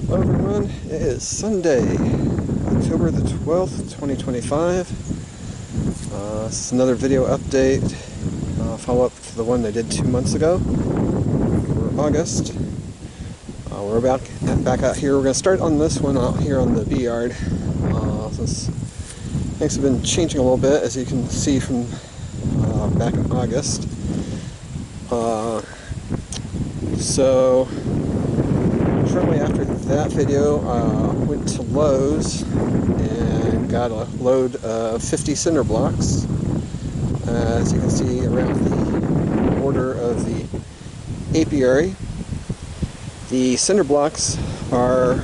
Hello everyone, it is Sunday, October the 12th, 2025. This is another video update, follow up to the one I did 2 months ago for August. We're back out here. We're going to start on this one out here on the bee yard. Since things have been changing a little bit, as you can see from back in August. So shortly after that video, went to Lowe's and got a load of 50 cinder blocks. As you can see around the border of the apiary. The cinder blocks are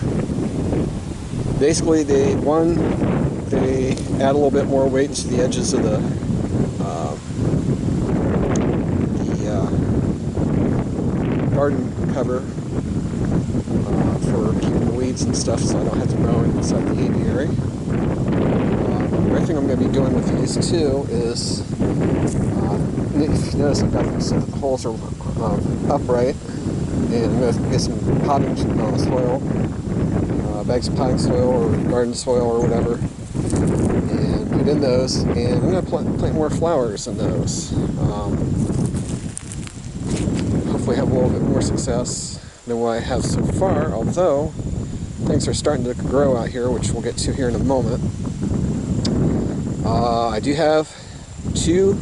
basically, they add a little bit more weight to the edges of the garden cover for keeping the weeds and stuff, so I don't have to mow inside the apiary. The other thing I'm going to be doing with these too is, if you notice, I've got them so that the holes are upright, and I'm going to get some potting soil, bags of potting soil or garden soil or whatever, and put in those, and I'm going to plant more flowers in those. Hopefully have a little bit more success than what I have so far, although things are starting to grow out here, which we'll get to here in a moment. I do have 2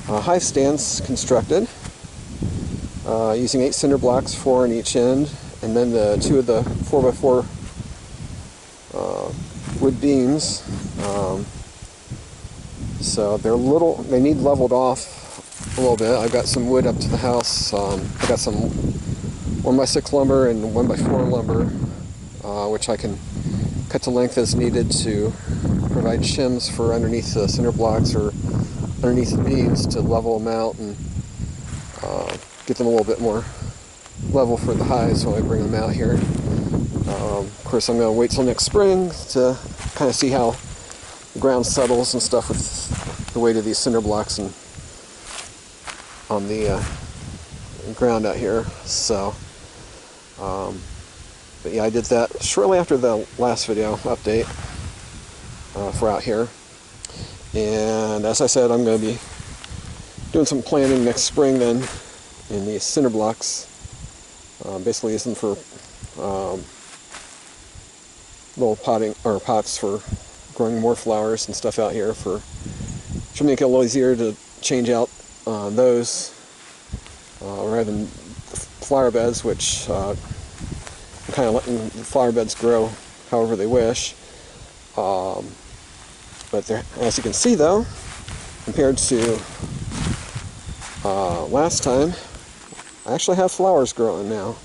hive stands constructed using 8 cinder blocks, 4 on each end, and then the 2 of the 4x4 wood beams. So they need leveled off a little bit. I've got some wood up to the house. I've got some 1x6 lumber and 1x4 lumber, which I can cut to length as needed to provide shims for underneath the cinder blocks or underneath the beams to level them out and get them a little bit more level for the hives when I bring them out here. Of course, I'm going to wait till next spring to kind of see how the ground settles and stuff with the weight of these cinder blocks and on the ground out here. So, but yeah, I did that shortly after the last video update for out here. And as I said, I'm going to be doing some planting next spring then in these cinder blocks. Basically using them for little potting or pots for growing more flowers and stuff out here, should make it a little easier to change out those rather than flower beds, which I'm kind of letting the flower beds grow however they wish. But as you can see though, compared to last time, I actually have flowers growing now.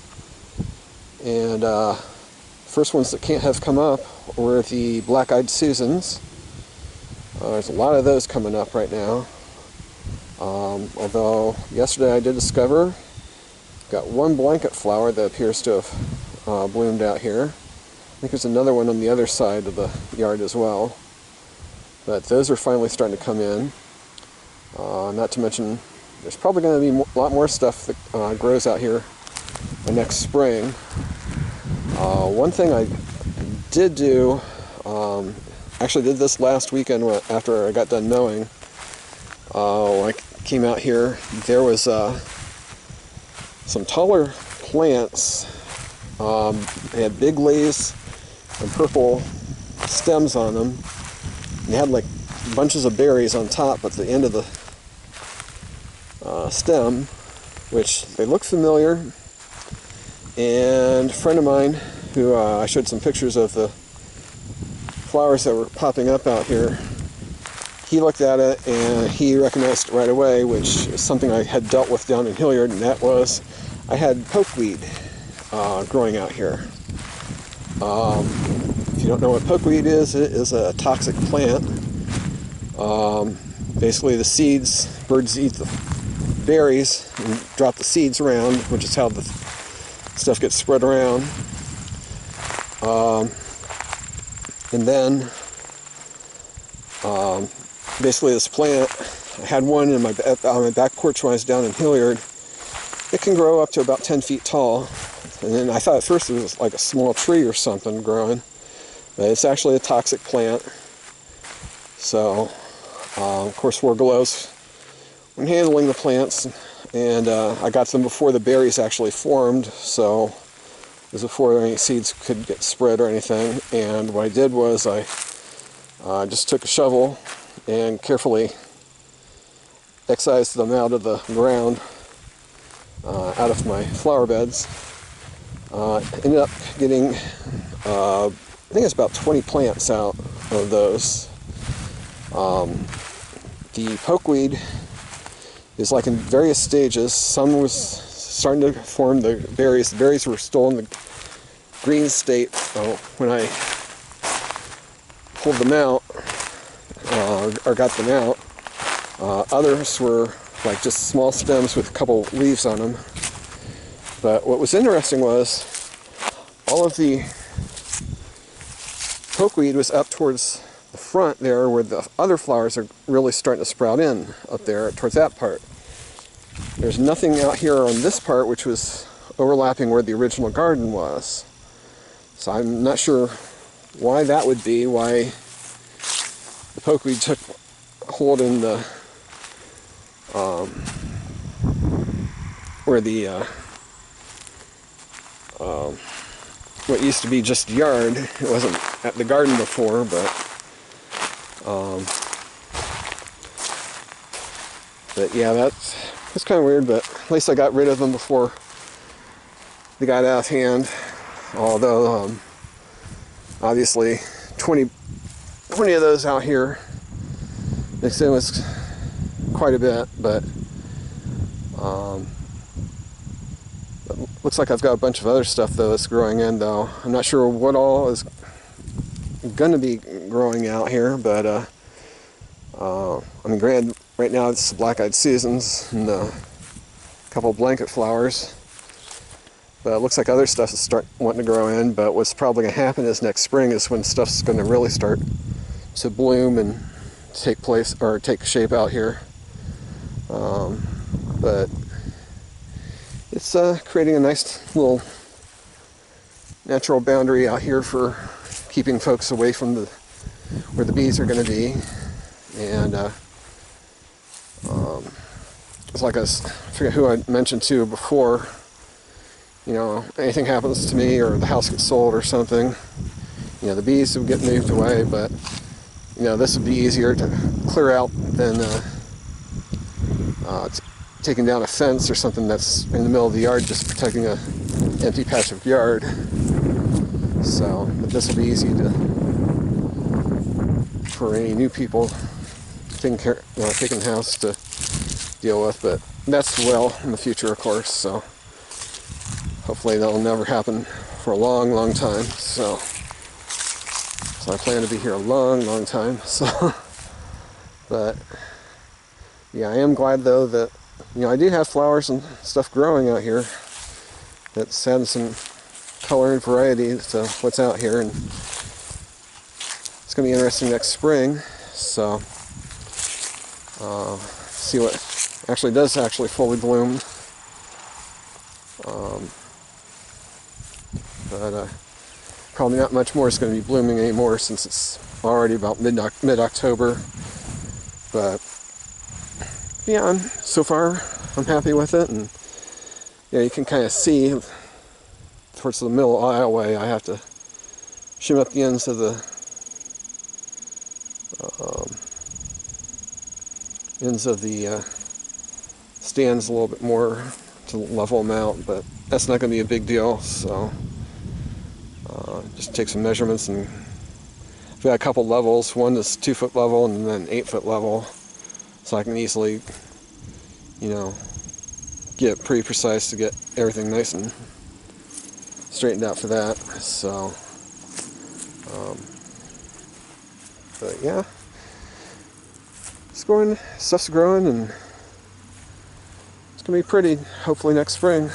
And first ones that can't have come up were the black-eyed Susans. There's a lot of those coming up right now. Although yesterday I did discover, got one blanket flower that appears to have bloomed out here. I think there's another one on the other side of the yard as well. But those are finally starting to come in. Not to mention, there's probably going to be a lot more stuff that grows out here next spring. One thing I did do, actually did this last weekend after I got done mowing. When I came out here, there was some taller plants. They had big leaves and purple stems on them. And they had like bunches of berries on top at the end of the stem, which they look familiar. And a friend of mine, who I showed some pictures of the flowers that were popping up out here, he looked at it and he recognized it right away, which is something I had dealt with down in Hilliard, and that was I had pokeweed growing out here. If you don't know what pokeweed is, it is a toxic plant. Basically the seeds, birds eat the berries and drop the seeds around, which is how the stuff gets spread around. And then basically this plant, I had one on my back porch when I was down in Hilliard. It can grow up to about 10 feet tall. And then I thought at first it was like a small tree or something growing, but it's actually a toxic plant. So, of course, wore gloves when handling the plants, and I got them before the berries actually formed, so it was before any seeds could get spread or anything. And what I did was I just took a shovel and carefully excised them out of the ground, out of my flower beds. Ended up getting, I think it's about 20 plants out of those. The pokeweed is like in various stages. Some was starting to form the berries. The berries were still in the green state when I pulled them out, or got them out. Others were like just small stems with a couple leaves on them. But what was interesting was all of the pokeweed was up towards the front there, where the other flowers are really starting to sprout in up there towards that part. There's nothing out here on this part, which was overlapping where the original garden was. So I'm not sure why that would be, why the pokeweed took hold in the where the what used to be just yard. It wasn't at the garden before, but yeah, that's kind of weird. But at least I got rid of them before they got out of hand. Although obviously 20 of those out here, mixed in was quite a bit, but looks like I've got a bunch of other stuff though that's growing in, though. I'm not sure what all is going to be growing out here, but I mean, granted, right now it's black-eyed seasons and a couple of blanket flowers, but it looks like other stuff is wanting to grow in. But what's probably going to happen is next spring is when stuff's going to really start to bloom and take place, or take shape out here. But it's creating a nice little natural boundary out here for keeping folks away from where the bees are going to be. And it's like I forget who I mentioned to before, you know, anything happens to me or the house gets sold or something, you know, the bees would get moved away, but you know, this would be easier to clear out than taking down a fence or something that's in the middle of the yard, just protecting a empty patch of yard. So, but this will be easy for any new people taking the house to deal with. But that's well in the future, of course. So hopefully that'll never happen for a long, long time. So I plan to be here a long, long time. So, but yeah, I am glad though that, you know, I do have flowers and stuff growing out here that's adding some color and variety to what's out here, and it's going to be interesting next spring. So see what actually does fully bloom. But probably not much more is going to be blooming anymore, since it's already about mid-October. But yeah, so far I'm happy with it. And yeah, you can kind of see towards the middle aisleway, I have to shim up the ends of the stands a little bit more to level them out, but that's not going to be a big deal. So just take some measurements, and I've got a couple levels. One is 2-foot level and then 8-foot level, so I can easily, you know, get pretty precise to get everything nice and straightened out for that. So but yeah, stuff's growing, and it's gonna be pretty hopefully next spring.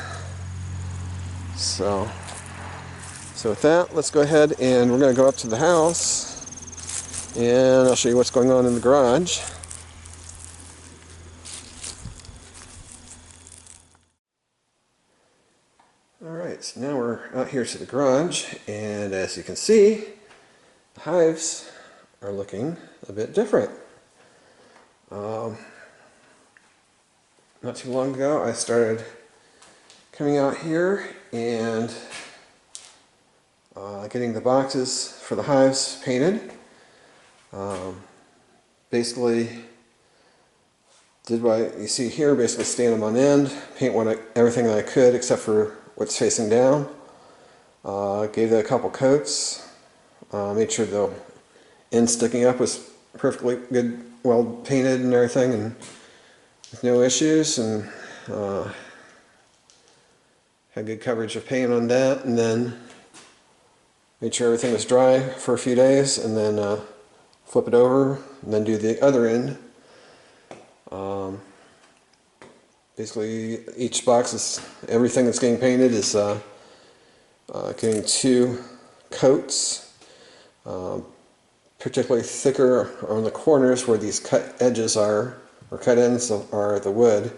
So with that, let's go ahead and we're gonna go up to the house, and I'll show you what's going on in the garage. Alright, Alright, so now we're out here to the garage, and as you can see, the hives are looking a bit different. Not too long ago I started coming out here and getting the boxes for the hives painted. Basically did what you see here, basically stand them on end, paint everything that I could except for what's facing down. Gave it a couple coats, made sure the end sticking up was perfectly good, well painted and everything, and with no issues, and had good coverage of paint on that, and then made sure everything was dry for a few days, and then flip it over and then do the other end. Basically each box is, everything that's getting painted is getting 2 coats, particularly thicker on the corners where these cut edges are, or cut ends are the wood.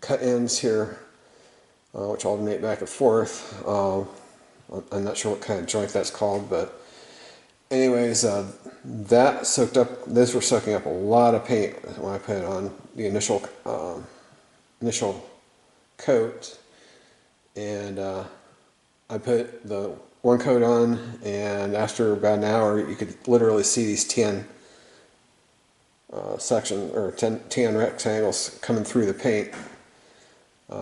Cut ends here, which alternate back and forth. I'm not sure what kind of joint that's called, but anyways, that soaked up, those were soaking up a lot of paint when I put it on the initial coat, and I put the one coat on, and after about an hour you could literally see these tan tan rectangles coming through the paint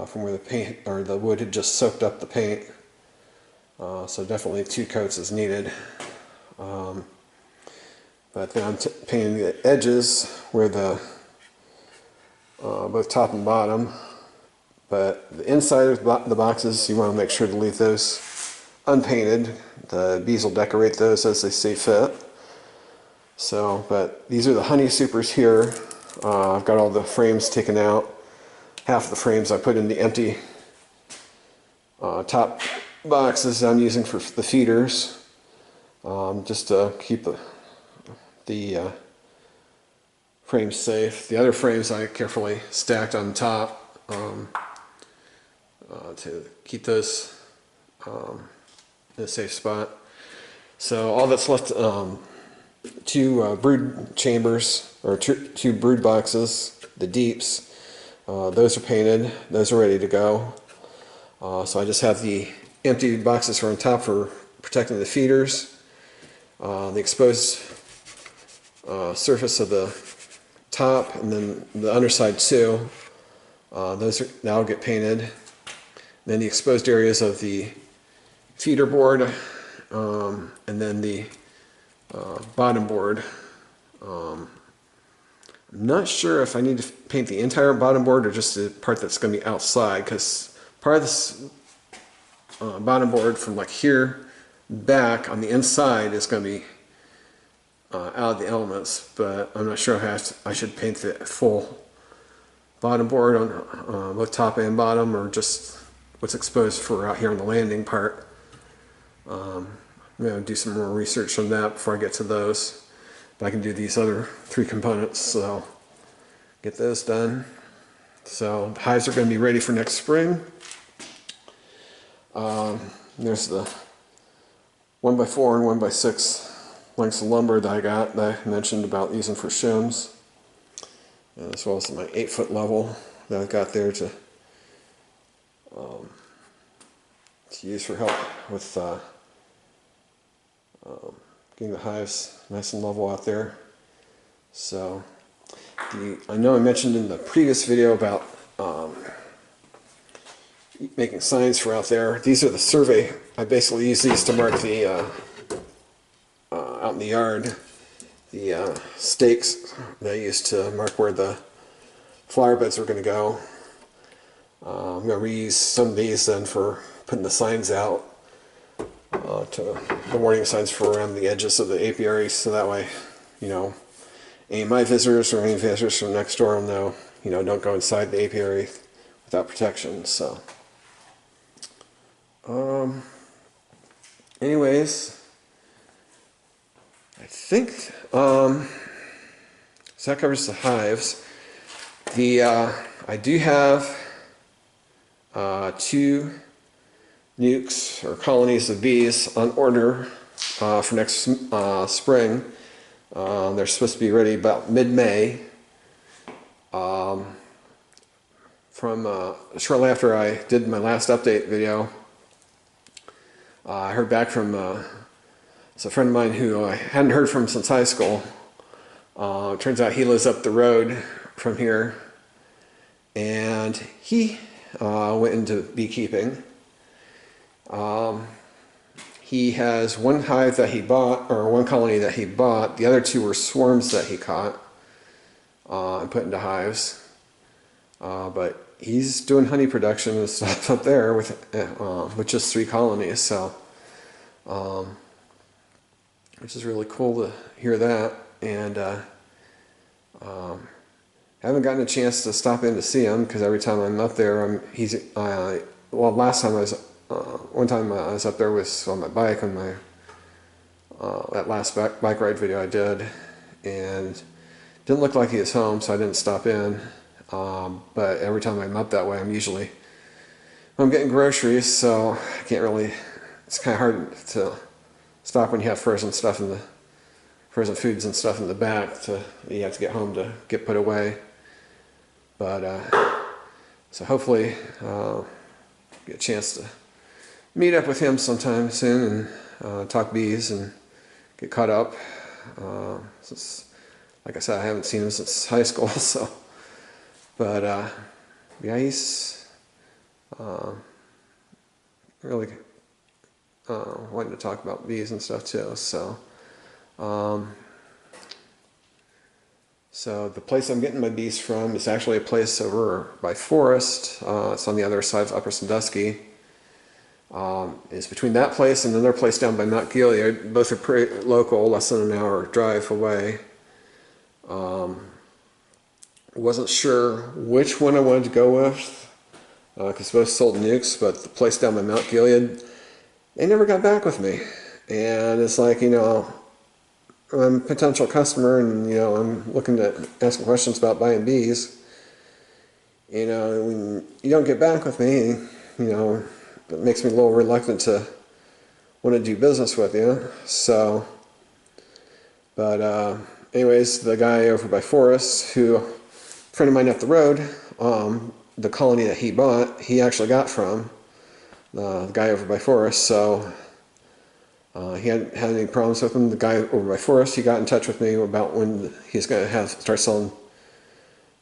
from where the paint or the wood had just soaked up the paint. So definitely 2 coats is needed. But then I'm painting the edges where the both top and bottom. But the inside of the boxes, you want to make sure to leave those unpainted. The bees will decorate those as they see fit. So, but these are the honey supers here. I've got all the frames taken out. Half of the frames I put in the empty top boxes I'm using for the feeders, just to keep the frames safe. The other frames I carefully stacked on top to keep those in a safe spot. So all that's left, 2 brood chambers, or 2 brood boxes, the deeps. Those are painted, those are ready to go. So I just have the empty boxes for on top for protecting the feeders. The exposed surface of the top, and then the underside too. That'll get painted. Then the exposed areas of the feeder board, and then the bottom board. I'm not sure if I need to paint the entire bottom board or just the part that's going to be outside, because part of this bottom board from like here back on the inside is going to be out of the elements, but I'm not sure if I should paint the full bottom board on both top and bottom, or just what's exposed for out here on the landing part. I'm going to do some more research on that before I get to those. But I can do these other 3 components, so get those done. So the hives are going to be ready for next spring. There's the 1x4 and 1x6 lengths of lumber that I mentioned about using for shims, as well as my 8-foot level that I've got there to use for help with getting the hives nice and level out there. So I know I mentioned in the previous video about making signs for out there. These are the survey. I basically use these to mark the out in the yard, the stakes that I use to mark where the flower beds are going to go. I'm going to reuse some of these then for putting the signs out, to the warning signs for around the edges of the apiary, so that way, you know, any of my visitors or any visitors from next door will know, you know, don't go inside the apiary without protection. So anyways, I think so that covers the hives. I do have 2 nukes or colonies of bees on order for next spring. They're supposed to be ready about mid-May. From shortly after I did my last update video, I heard back from it's a friend of mine who I hadn't heard from since high school. Turns out he lives up the road from here, and he went into beekeeping. He has one hive that he bought, or one colony that he bought. The other 2 were swarms that he caught and put into hives. But he's doing honey production and stuff up there with just 3 colonies. So, which is really cool to hear that. And haven't gotten a chance to stop in to see him because every time I'm up there, well, last time I was. One time I was up there was on my bike on my that last bike ride video I did, and didn't look like he was home, so I didn't stop in. But every time I'm up that way, I'm getting groceries, so I can't really. It's kind of hard to stop when you have frozen foods and stuff in the back. You have to get home to get put away. But so hopefully get a chance to meet up with him sometime soon and talk bees and get caught up. Since, like I said, I haven't seen him since high school, so. But yeah, he's really wanting to talk about bees and stuff too. So, so the place I'm getting my bees from is actually a place over by Forest. It's on the other side of Upper Sandusky. It's between that place and another place down by Mount Gilead. Both are pretty local, less than an hour drive away. Wasn't sure which one I wanted to go with, because both sold nukes, but the place down by Mount Gilead, they never got back with me. And it's like, I'm a potential customer, and I'm looking to ask questions about buying bees. When you don't get back with me, it makes me a little reluctant to want to do business with you. So, but anyways, the guy over by Forest, a friend of mine up the road, the colony that he bought, he actually got from the guy over by Forest. So he hadn't had any problems with him. The guy over by Forest, he got in touch with me about when he's going to start selling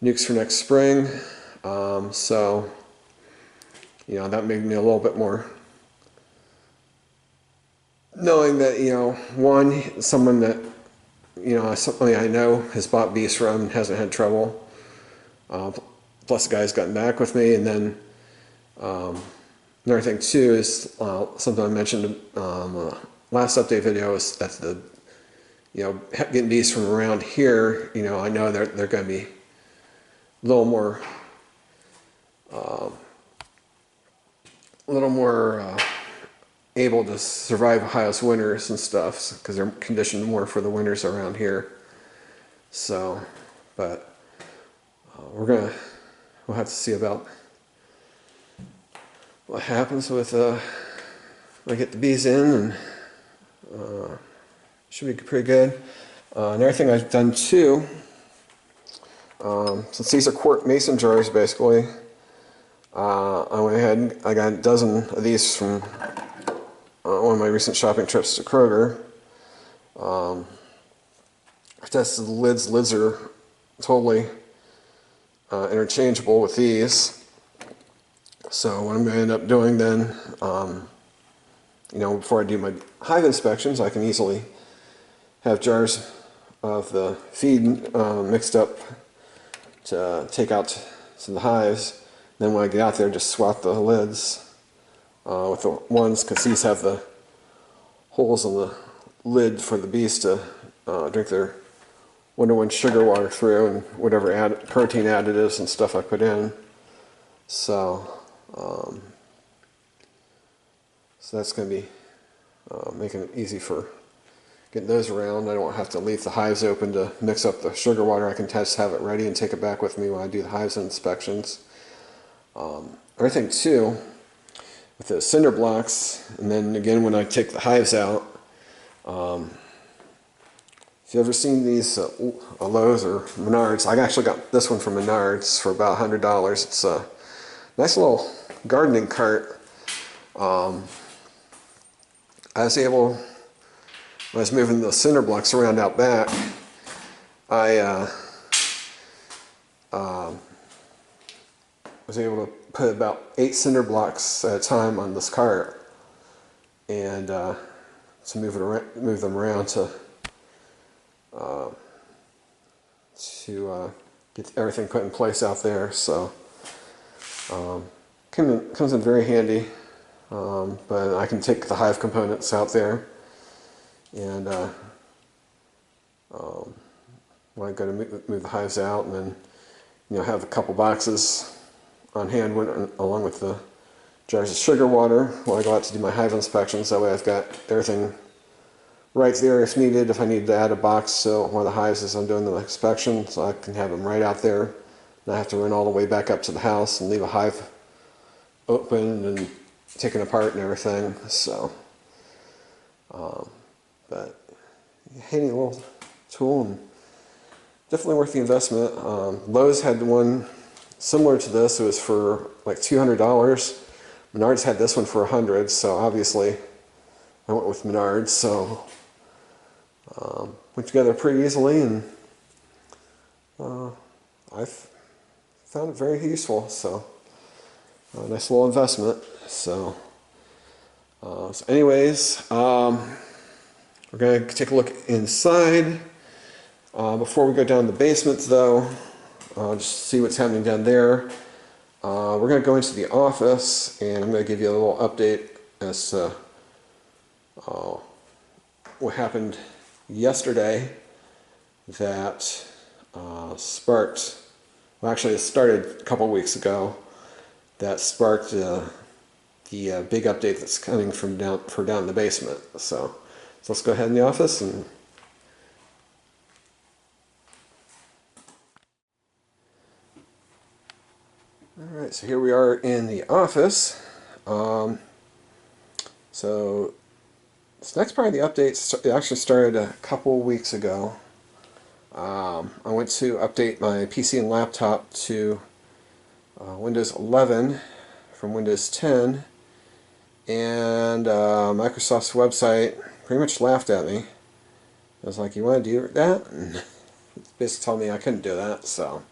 nukes for next spring. So, that made me a little bit more knowing that, someone that, somebody I know has bought bees from and hasn't had trouble. Plus the guy's gotten back with me. And then another thing too is something I mentioned in the last update video is that getting bees from around here, I know they're going to be a little more able to survive Ohio's winters and stuff, because they're conditioned more for the winters around here. So, but we'll have to see about what happens with when I get the bees in, and should be pretty good. Another thing I've done too, since these are quart mason jars basically, I went ahead and I got a dozen of these from one of my recent shopping trips to Kroger. I tested the lids. Lids are totally interchangeable with these. So what I'm going to end up doing then, before I do my hive inspections, I can easily have jars of the feed mixed up to take out to the hives. Then when I get out there, just swap the lids with the ones, because these have the holes in the lid for the bees to drink their winter wind sugar water through, and whatever protein additives and stuff I put in. So, so that's going to be making it easy for getting those around. I don't have to leave the hives open to mix up the sugar water. I can just have it ready and take it back with me when I do the hives inspections. everything too with the cinder blocks, and then again when I take the hives out. If you've ever seen these Lowe's or Menards, I actually got this one from Menards for about $100. It's a nice little gardening cart. I was able, when I was moving the cinder blocks around out back, I was able to put about 8 cinder blocks at a time on this cart, and to move them around to get everything put in place out there. So comes in very handy. But I can take the hive components out there, and when I go to move the hives out, and then have a couple boxes on hand along with the jars of sugar water when I go out to do my hive inspections. That way I've got everything right there if needed. If I need to add a box to one of the hives as I'm doing the inspection, so I can have them right out there. And I have to run all the way back up to the house and leave a hive open and taken apart and everything. So, but handy little tool, and definitely worth the investment. Lowe's had one similar to this. It was for like $200. Menards had this one for $100. So obviously, I went with Menards. So went together pretty easily, and I've found it very useful. So nice little investment. So, anyways, we're going to take a look inside. Before we go down the basement, though, just see what's happening down there. We're going to go into the office, and I'm going to give you a little update as to what happened yesterday that sparked, well, actually it started a couple weeks ago, that sparked the big update that's coming from down in the basement. So let's go ahead in the office and alright, so here we are in the office. So this next part of the update, it actually started a couple weeks ago. I went to update my PC and laptop to Windows 11 from Windows 10, and Microsoft's website pretty much laughed at me. I was like, "You want to do that?" And basically told me I couldn't do that. So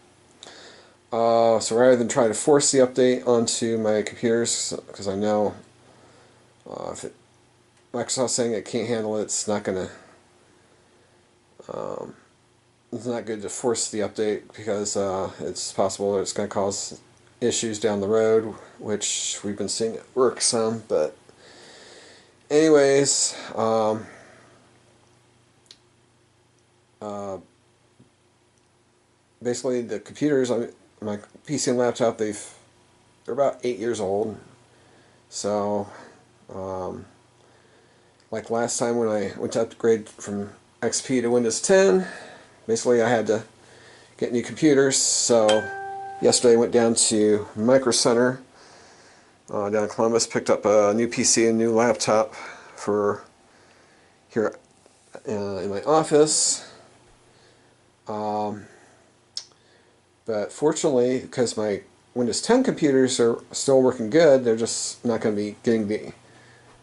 rather than try to force the update onto my computers, because I know if Microsoft's saying it can't handle it, it's not gonna. It's not good to force the update, because it's possible that it's going to cause issues down the road, which we've been seeing at work some. But anyways, basically the computers, my PC and laptop, they're about 8 years old. So like last time when I went to upgrade from XP to Windows 10, basically I had to get new computers. So yesterday I went down to Micro Center down in Columbus, picked up a new PC and new laptop for here in my office. But fortunately, because my Windows 10 computers are still working good, they're just not going to be getting the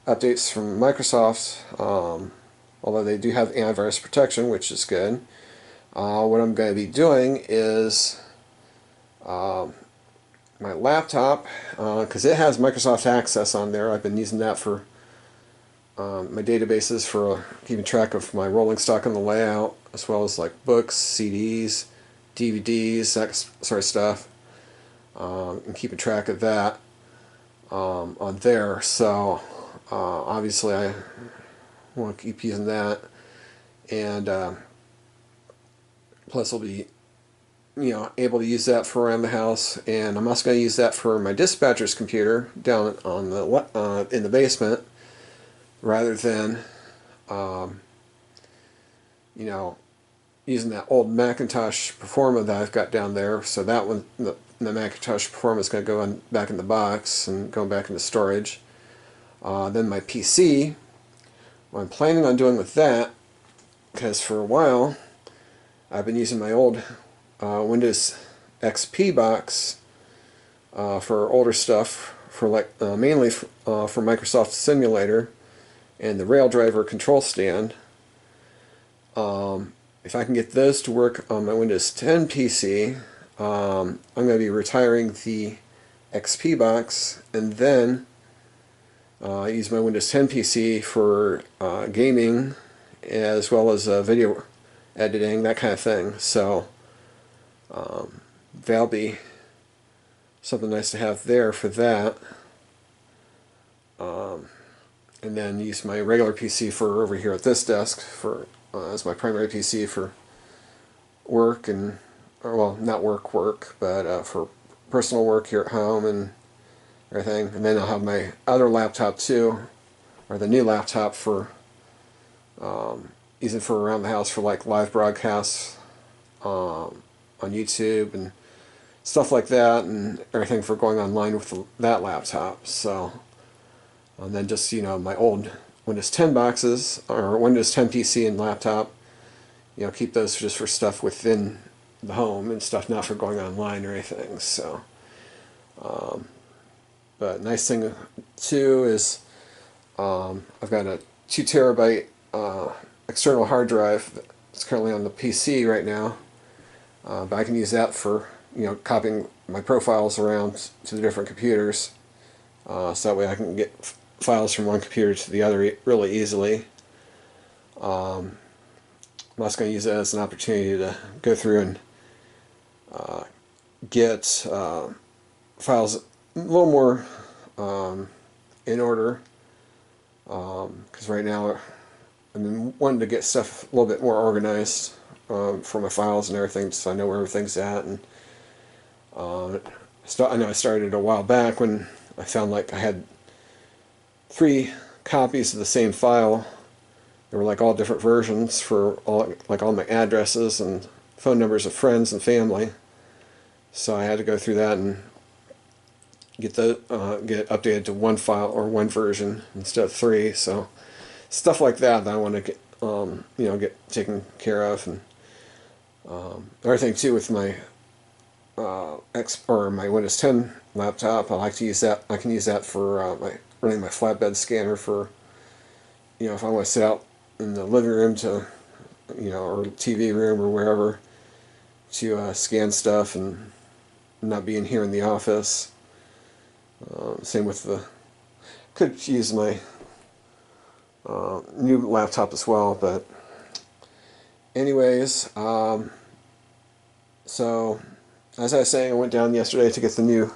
updates from Microsoft, although they do have antivirus protection, which is good. What I'm going to be doing is my laptop, because it has Microsoft Access on there. I've been using that for my databases for keeping track of my rolling stock and the layout, as well as like books, CDs, DVDs, that sort of stuff, and keeping track of that on there. So obviously I want to keep using that, and plus I'll be able to use that for around the house. And I'm also going to use that for my dispatcher's computer down on the in the basement, rather than using that old Macintosh Performa that I've got down there. So that one, the the Macintosh Performance is going to go back in the box and go back into storage. Then my PC, what I'm planning on doing with that, because for a while I've been using my old Windows XP box for older stuff, for mainly for Microsoft Simulator and the Raildriver control stand. If I can get those to work on my Windows 10 PC, I'm going to be retiring the XP box and then use my Windows 10 PC for gaming as well as video editing, that kind of thing. So that'll be something nice to have there for that. And then use my regular PC for over here at this desk for as my primary PC for work and, well, not work, but for personal work here at home and everything. And then I'll have my other laptop too, or the new laptop for using for around the house for like live broadcasts on YouTube and stuff like that, and everything for going online with that laptop. So, and then just, you know, my old Windows 10 boxes or Windows 10 PC and laptop, you know, keep those just for stuff within the home and stuff, not for going online or anything. So, but nice thing too is I've got a 2 terabyte external hard drive that's currently on the PC right now, but I can use that for, you know, copying my profiles around to the different computers, so that way I can get files from one computer to the other really easily. I'm also going to use it as an opportunity to go through and get files a little more in order, because right now I'm wanting to get stuff a little bit more organized for my files and everything, so I know where everything's at. And I know I started a while back when I found like I had 3 copies of the same file. They were like all different versions for all my addresses and phone numbers of friends and family. So I had to go through that and get it updated to one file or one version instead of 3. So stuff like that I want to get you know, get taken care of. And everything too with my my Windows 10 laptop, I like to use that. I can use that for running my flatbed scanner for, you know, if I want to sit out in the living room to, you know, or TV room or wherever to scan stuff and not being here in the office. Same with could use my new laptop as well, but anyways, so as I was saying, I went down yesterday to get the new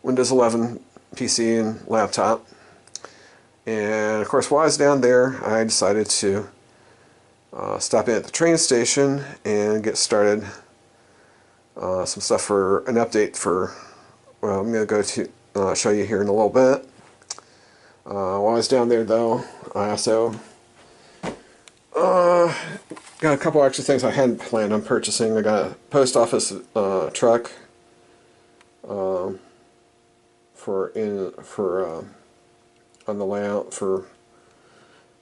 Windows 11 PC and laptop, and of course while I was down there I decided to stop in at the train station and get started some stuff for an update for, well, I'm going to go to show you here in a little bit. While I was down there though, I also got a couple extra things I hadn't planned on purchasing. I got a post office truck on the layout for,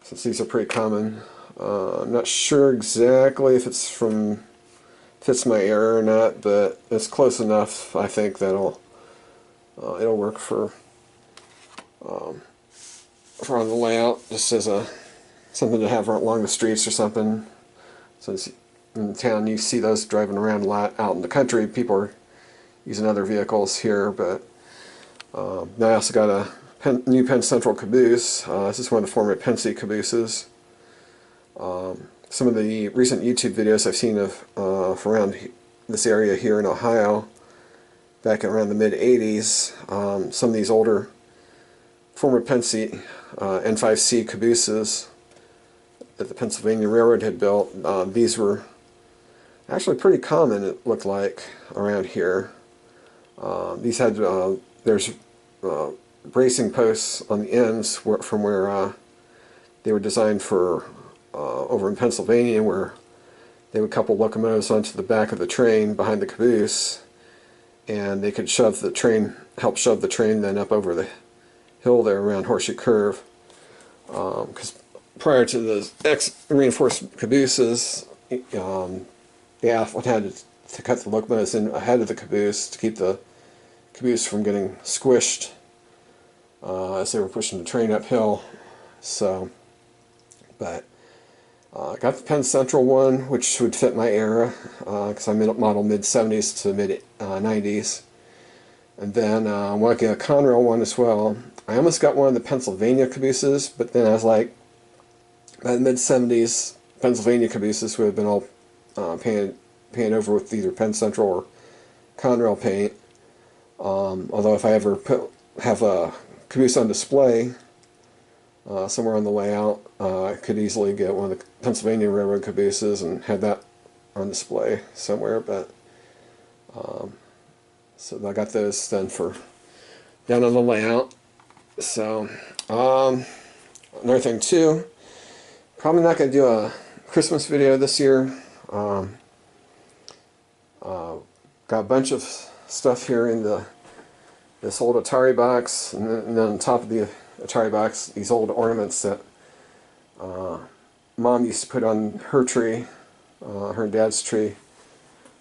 since these are pretty common. I'm not sure exactly if it's fits my area or not, but it's close enough. I think that'll it'll work for on the layout, just as something to have along the streets or something. Since in town you see those driving around a lot. Out in the country, people are using other vehicles here. But now I also got a new Penn Central caboose. This is one of the former Pensy cabooses. Some of the recent YouTube videos I've seen of from around this area here in Ohio, back around the mid-'80s, some of these older former Pensy N5C cabooses that the Pennsylvania Railroad had built, these were actually pretty common, it looked like, around here. These had, there's bracing posts on the ends from where they were designed for over in Pennsylvania, where they would couple locomotives onto the back of the train behind the caboose, and they could shove the train, help shove the train then up over the hill there around Horseshoe Curve. Because prior to the reinforced cabooses, the athlete had to cut the locomotives in ahead of the caboose to keep the caboose from getting squished as they were pushing the train uphill. So, but I got the Penn Central one, which would fit my era, because I'm model mid-70s to mid-90s. And then I want to get a Conrail one as well. I almost got one of the Pennsylvania cabooses, but then I was like, by the mid-70s, Pennsylvania cabooses would have been all painted over with either Penn Central or Conrail paint. Although if I ever have a caboose on display somewhere on the layout, I could easily get one of the Pennsylvania Railroad cabooses and have that on display somewhere. But so I got those then for down on the layout. So another thing too, probably not going to do a Christmas video this year. Got a bunch of stuff here in this old Atari box, and then on top of the Atari box, these old ornaments that Mom used to put on her tree, her and Dad's tree,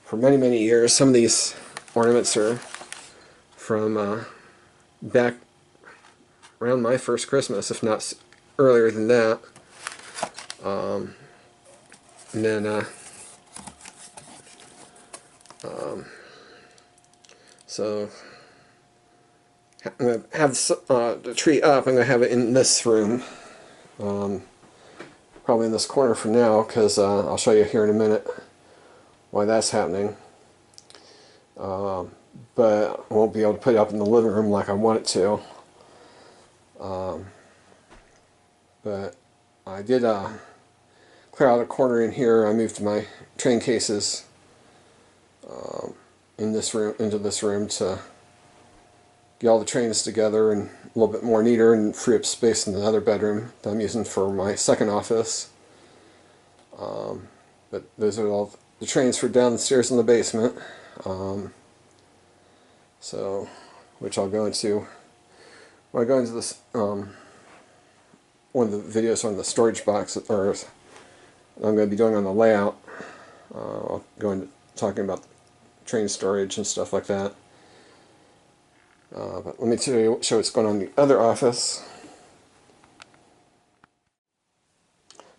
for many, many years. Some of these ornaments are from back around my first Christmas, if not earlier than that. And then so I'm going to have the tree up. I'm going to have it in this room, probably in this corner for now, because I'll show you here in a minute why that's happening. But I won't be able to put it up in the living room like I want it to. But I did clear out a corner in here. I moved my train cases in this room, into this room, to get all the trains together and a little bit more neater, and free up space in the other bedroom that I'm using for my second office. But those are all the trains for downstairs in the basement. So, which I'll go into when I go into this one of the videos on the storage box, or I'm going to be doing on the layout. I'll go into talking about train storage and stuff like that. But let me show what's going on in the other office.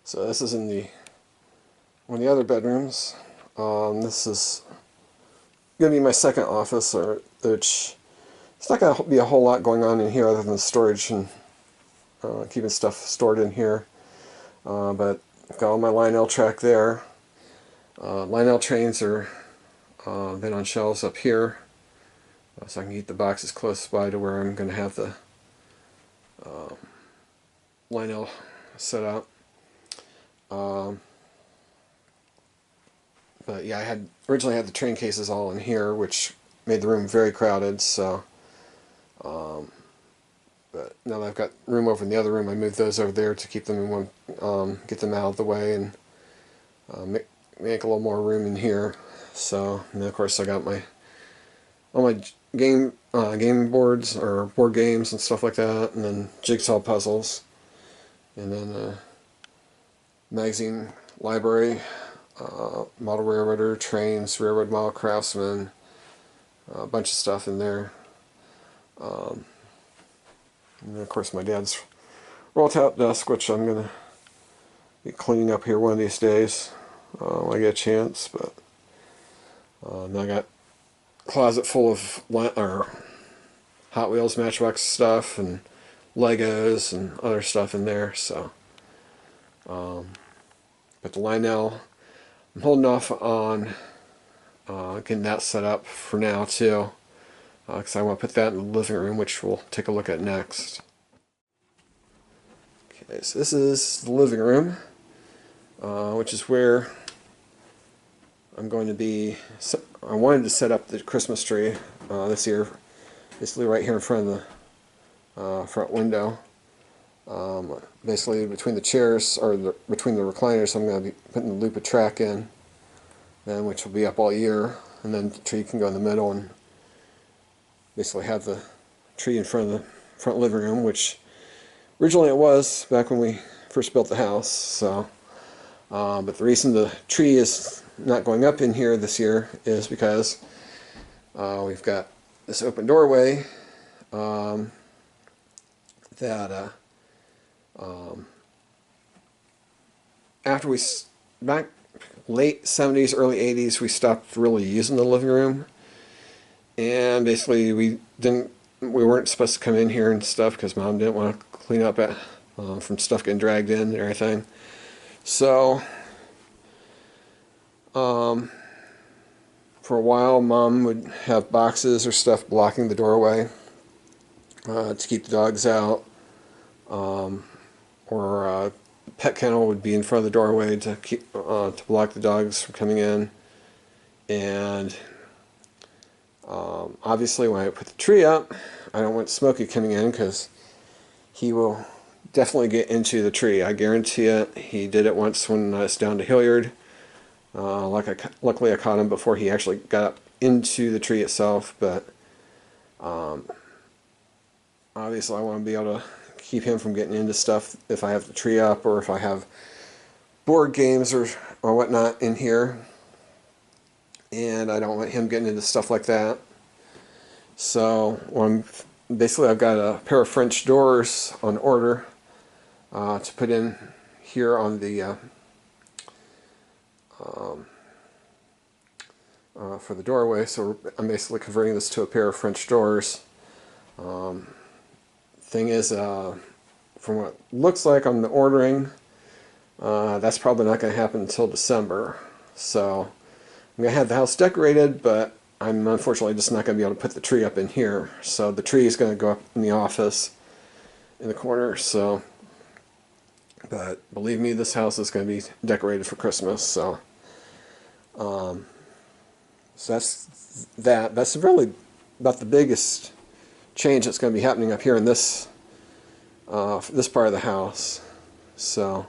So this is in one of the other bedrooms. This is going to be my second office, which it's not going to be a whole lot going on in here other than storage and keeping stuff stored in here. But I've got all my Lionel track there. Lionel trains are then on shelves up here, so I can keep the boxes close by to where I'm going to have the Lionel set up. But yeah, I originally had the train cases all in here, which made the room very crowded. So, but now that I've got room over in the other room, I moved those over there to keep them in one, get them out of the way, and make a little more room in here. So, and then of course I got all my game boards, or board games and stuff like that, and then jigsaw puzzles, and then magazine library, model railroader, trains, railroad model craftsman, a bunch of stuff in there. And then of course my dad's roll-top desk, which I'm going to be cleaning up here one of these days when I get a chance. But now I got a closet full of Hot Wheels, Matchbox stuff, and Legos and other stuff in there. So, but the Lionel, I'm holding off on getting that set up for now too, because I want to put that in the living room, which we'll take a look at next. Okay, so this is the living room, which is where I'm going to be. I wanted to set up the Christmas tree this year, basically right here in front of the front window. Basically between the chairs, or between the recliners, I'm going to be putting the loop of track in, then, which will be up all year, and then the tree can go in the middle, and basically have the tree in front of the front living room, which originally it was back when we first built the house. So, but the reason the tree is not going up in here this year is because we've got this open doorway that after back late 70s, early 80s, we stopped really using the living room, and basically we weren't supposed to come in here and stuff because Mom didn't want to clean up from stuff getting dragged in and everything. So for a while, Mom would have boxes or stuff blocking the doorway to keep the dogs out, or pet kennel would be in front of the doorway to keep to block the dogs from coming in. And obviously, when I put the tree up, I don't want Smokey coming in because he will definitely get into the tree. I guarantee it. He did it once when I was down to Hilliard. Luckily, I caught him before he actually got up into the tree itself. But obviously, I want to be able to keep him from getting into stuff if I have the tree up, or if I have board games or whatnot in here, and I don't want him getting into stuff like that. So basically I've got a pair of French doors on order to put in here on the for the doorway. So I'm basically converting this to a pair of French doors. Thing is, from what it looks like on the ordering, that's probably not going to happen until December. So I'm going to have the house decorated, but I'm unfortunately just not going to be able to put the tree up in here. So the tree is going to go up in the office in the corner. So, but believe me, this house is going to be decorated for Christmas. So, so that's that. That's really about the biggest change that's going to be happening up here in this this part of the house. So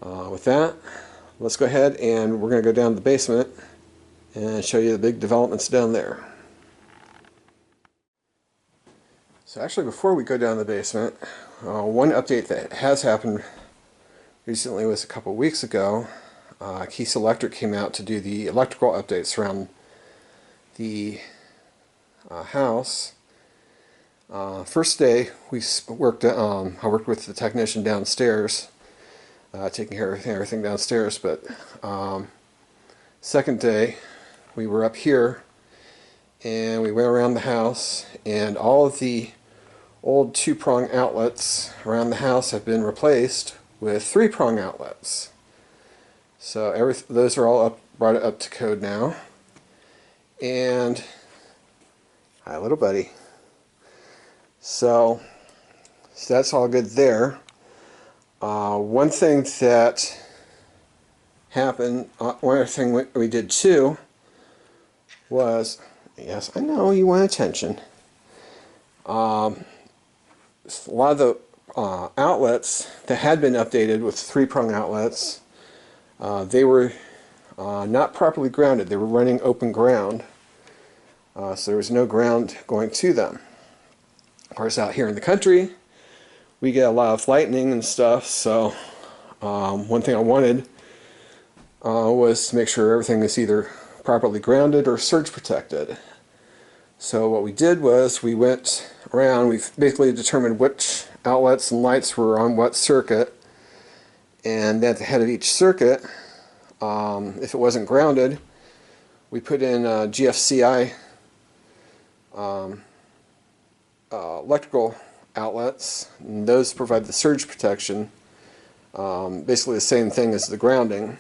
with that, let's go ahead and we're going to go down to the basement and show you the big developments down there. So actually, before we go down to the basement, one update that has happened recently was a couple of weeks ago. Keys Electric came out to do the electrical updates around the house. First day we worked. I worked with the technician downstairs, taking care of everything downstairs. But second day we were up here, and we went around the house, and all of the old two-prong outlets around the house have been replaced with three-prong outlets. So those are all brought up to code now. And hi, little buddy. So that's all good there. One thing that happened, one other thing we did too was, yes, I know you want attention. A lot of the outlets that had been updated with three-prong outlets, they were not properly grounded. They were running open ground, so there was no ground going to them. Of course, out here in the country, we get a lot of lightning and stuff, so one thing I wanted was to make sure everything is either properly grounded or surge protected. So what we did was we went around, we basically determined which outlets and lights were on what circuit, and at the head of each circuit, if it wasn't grounded, we put in GFCI electrical outlets, and those provide the surge protection, basically the same thing as the grounding,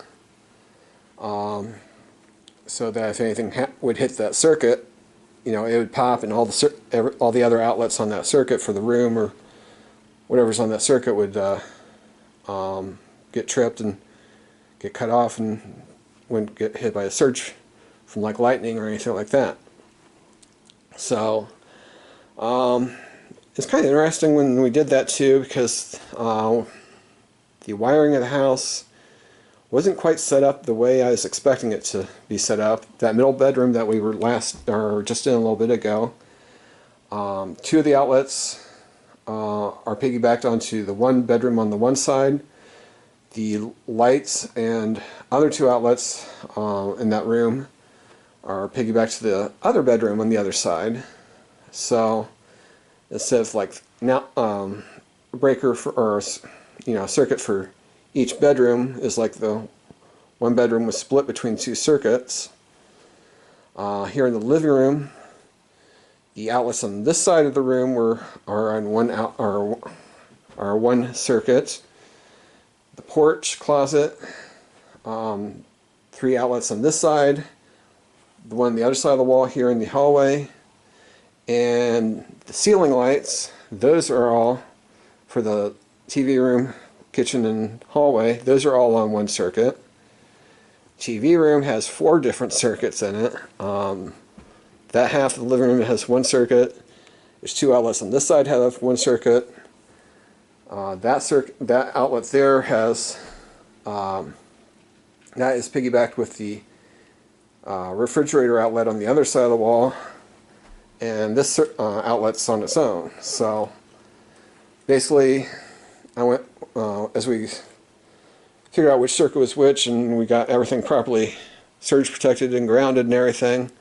so that if anything would hit that circuit, you know, it would pop, and all the other outlets on that circuit for the room or whatever's on that circuit would get tripped and get cut off and wouldn't get hit by a surge from like lightning or anything like that. So it's kind of interesting when we did that too, because the wiring of the house wasn't quite set up the way I was expecting it to be set up. That middle bedroom that we were just in a little bit ago, Two of the outlets are piggybacked onto the one bedroom on the one side. The lights and other two outlets in that room are piggybacked to the other bedroom on the other side. So instead of like now a breaker for, or circuit for each bedroom is like the one bedroom was split between two circuits. Here in the living room, the outlets on this side of the room are on one circuit. The porch, closet, 3 outlets on this side, the one on the other side of the wall here in the hallway, and the ceiling lights, those are all for the TV room, kitchen, and hallway. Those are all on one circuit. TV room has 4 different circuits in it. That half of the living room has one circuit. There's 2 outlets on this side have one circuit. That outlet there has that is piggybacked with the refrigerator outlet on the other side of the wall, and this outlet's on its own. So basically, I went as we figured out which circuit was which, and we got everything properly surge protected and grounded and everything.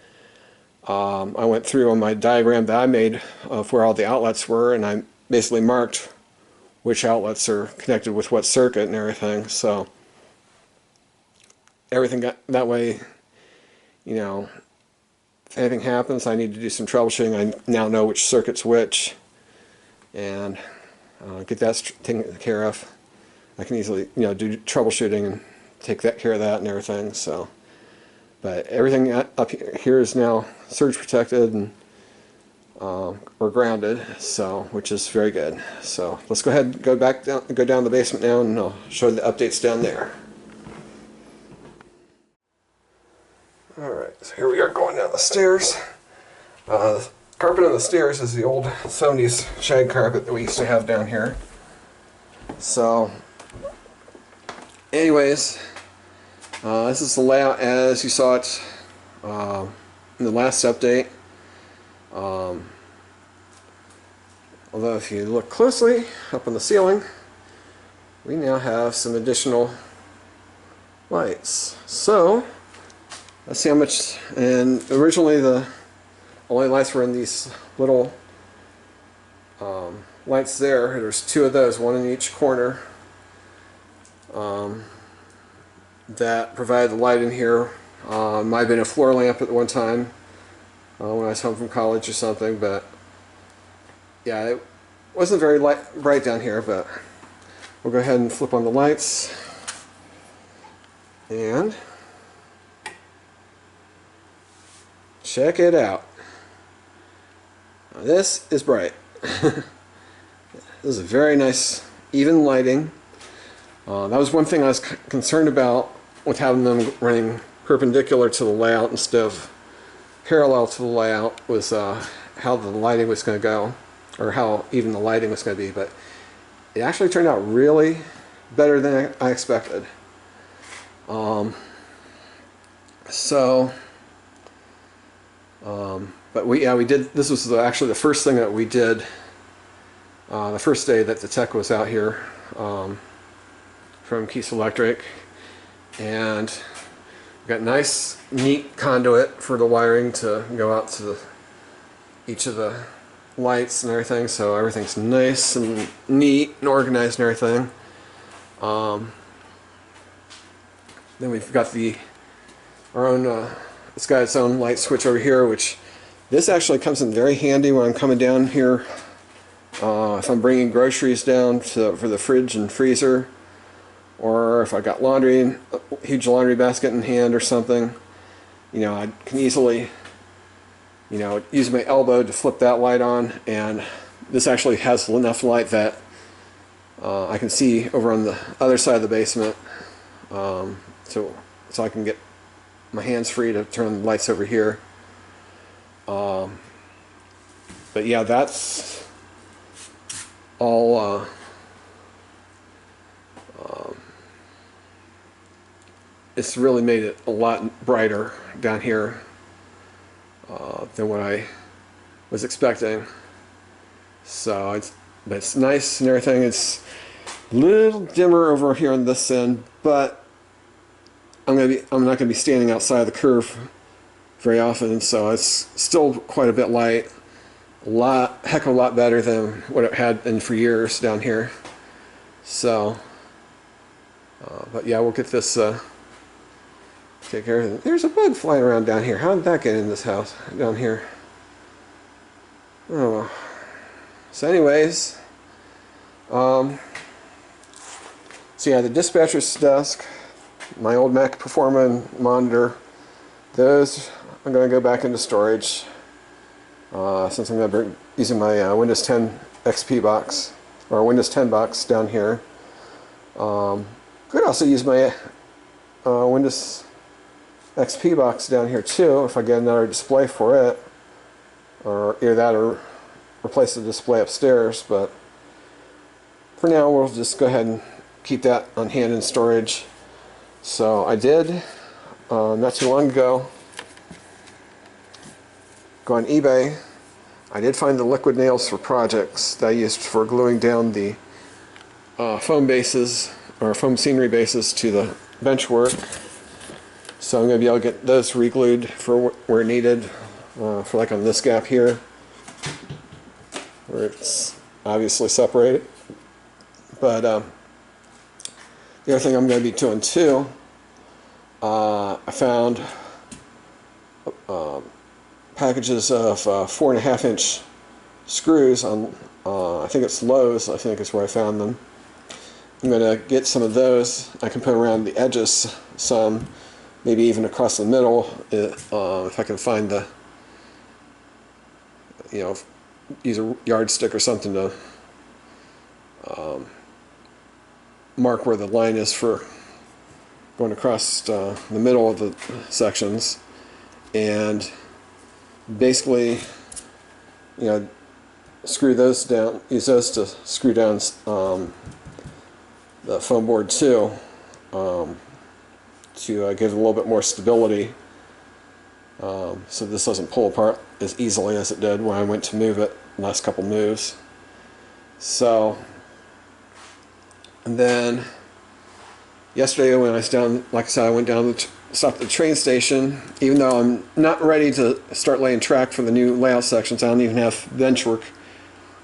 I went through on my diagram that I made of where all the outlets were, and I basically marked which outlets are connected with what circuit and everything. So everything got that way, if anything happens, I need to do some troubleshooting. I now know which circuit's which, and get that taken care of. I can easily, do troubleshooting and take care of that and everything. So, but everything up here is now surge protected and or grounded, so which is very good. So let's go ahead and go down the basement now, and I'll show you the updates down there. Alright, so here we are going down the stairs. The carpet on the stairs is the old 70s shag carpet that we used to have down here. So anyways, this is the layout as you saw it in the last update. Although if you look closely up on the ceiling, we now have some additional lights. So let's see how much. And originally the only lights were in these little lights there. There's 2 of those, one in each corner, that provide the light in here. Might have been a floor lamp at one time when I was home from college or something, but yeah, it wasn't very bright down here. But we'll go ahead and flip on the lights, and check it out. Now, this is bright. This is a very nice, even lighting. That was one thing I was concerned about with having them running perpendicular to the layout instead of parallel to the layout, was how the lighting was going to go, or how even the lighting was going to be. But it actually turned out really better than I expected. But we did. This was actually the first thing that we did. The first day that the tech was out here from Keys Electric, and we got nice, neat conduit for the wiring to go out to each of the lights and everything. So everything's nice and neat and organized and everything. Then we've got our own. It's got its own light switch over here, which this actually comes in very handy when I'm coming down here. If I'm bringing groceries down for the fridge and freezer, or if I got laundry, a huge laundry basket in hand or something, I can easily, use my elbow to flip that light on, and this actually has enough light that I can see over on the other side of the basement, so I can get my hands free to turn the lights over here. But yeah, that's all it's really made it a lot brighter down here than what I was expecting. So it's nice and everything. It's a little dimmer over here on this end, but I'm not gonna be standing outside the curve very often, so it's still quite a bit light. Heck of a lot better than what it had been for years down here. So, but yeah, we'll get this take care of it. There's a bug flying around down here. How did that get in this house down here? Oh, so anyways, so yeah, the dispatcher's desk, my old Mac Performa monitor, those I'm going to go back into storage since I'm going to be using my Windows 10 XP box, or Windows 10 box down here. Could also use my Windows XP box down here too if I get another display for it, or either that or replace the display upstairs. But for now we'll just go ahead and keep that on hand in storage. So I did not too long ago go on eBay. I did find the liquid nails for projects that I used for gluing down the foam bases or foam scenery bases to the bench work. So I'm going to be able to get those re-glued for where needed, for like on this gap here where it's obviously separated. But the other thing I'm going to be doing too, I found packages of 4.5 inch screws on, I think it's Lowe's, I think is where I found them. I'm going to get some of those. I can put around the edges some, maybe even across the middle, if I can find the, use a yardstick or something to mark where the line is for going across the middle of the sections, and basically, screw those down, use those to screw down the foam board too, to give it a little bit more stability, so this doesn't pull apart as easily as it did when I went to move it the last couple moves. So, and then yesterday when I was down, like I said, I went down stopped at the train station. Even though I'm not ready to start laying track for the new layout sections, I don't even have bench work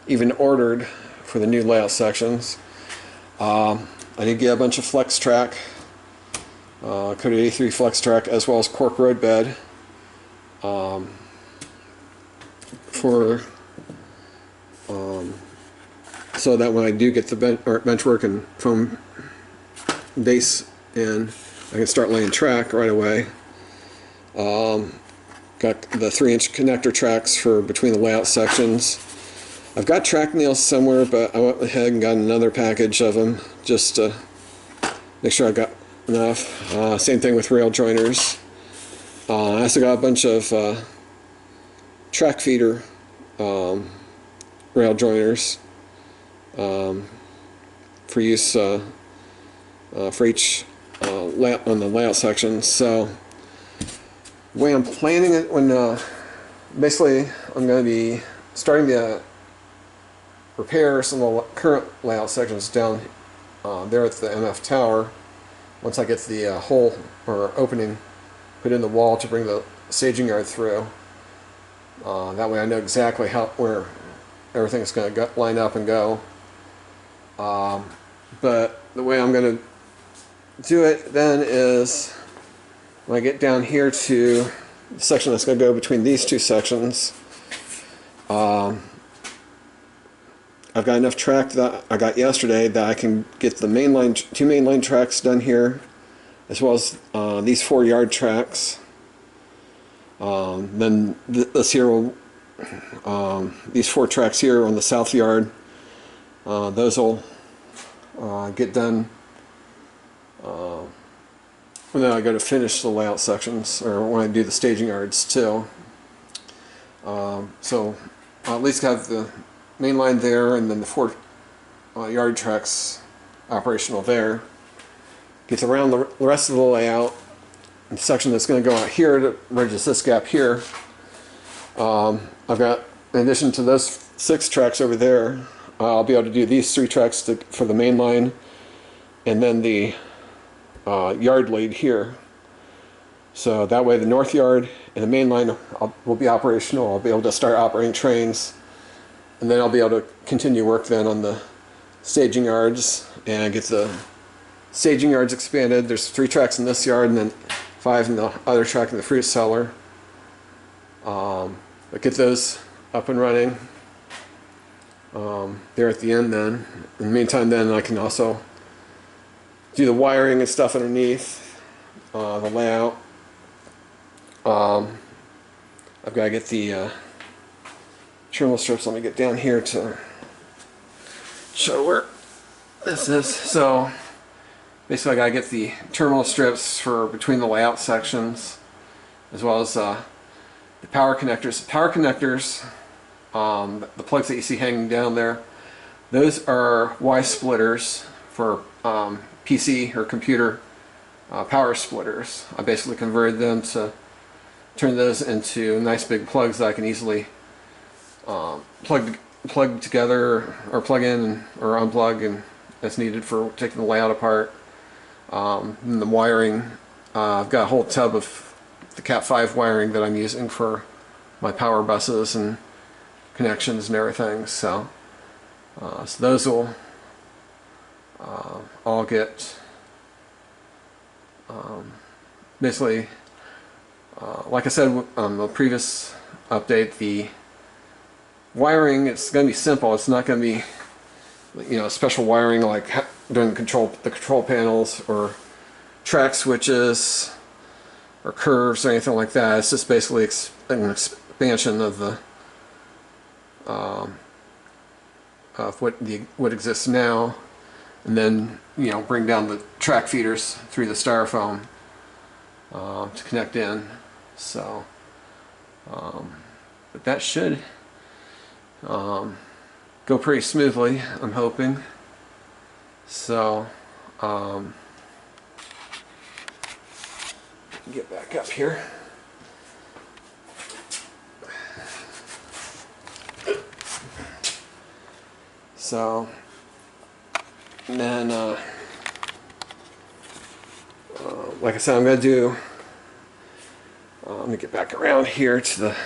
even ordered for the new layout sections. I did get a bunch of flex track, Code 83 flex track, as well as cork road bed, so that when I do get the bench work and foam base in, I can start laying track right away. Got the 3-inch connector tracks for between the layout sections. I've got track nails somewhere, but I went ahead and got another package of them just to make sure I got enough. Same thing with rail joiners. I also got a bunch of track feeder rail joiners for use for each layout on the layout section. So the way I'm planning it, when basically I'm going to be starting to repair some of the current layout sections down there at the MF Tower. Once I get the hole or opening put in the wall to bring the staging yard through, that way I know exactly where everything's going to line up and go. But the way I'm going to do it then is, when I get down here to the section that's going to go between these two sections, I've got enough track that I got yesterday that I can get the two mainline tracks done here, as well as these 4-yard tracks. Then this here will, these 4 tracks here on the south yard, those will get done when I go to finish the layout sections, or when I do the staging yards too. So I'll at least have the main line there, and then the 4 yard tracks operational there. Gets around the rest of the layout. The section that's going to go out here that bridges this gap here, I've got in addition to those 6 tracks over there, I'll be able to do these 3 tracks for the main line, and then the yard lead here. So that way the north yard and the main line will be operational. I'll be able to start operating trains, and then I'll be able to continue work then on the staging yards and get the staging yards expanded. There's 3 tracks in this yard and then 5 in the other track in the fruit cellar. But get those up and running there at the end then. In the meantime then I can also do the wiring and stuff underneath, the layout. I've got to get the terminal strips. Let me get down here to show where this is. So basically I got to get the terminal strips for between the layout sections, as well as the power connectors. The power connectors, the plugs that you see hanging down there, those are Y splitters for PC or computer power splitters. I basically converted them to turn those into nice big plugs that I can easily plug together or plug in or unplug and as needed for taking the layout apart. And the wiring, I've got a whole tub of the Cat 5 wiring that I'm using for my power buses and connections and everything. So those will all get basically, like I said on the previous update, the wiring, it's going to be simple. It's not going to be, special wiring like doing the control panels or track switches or curves or anything like that. It's just basically an expansion of the of what exists now, and then bring down the track feeders through the styrofoam to connect in. So, but that should go pretty smoothly, I'm hoping. So, get back up here. So, and then, like I said, I'm going to do, let me get back around here to the,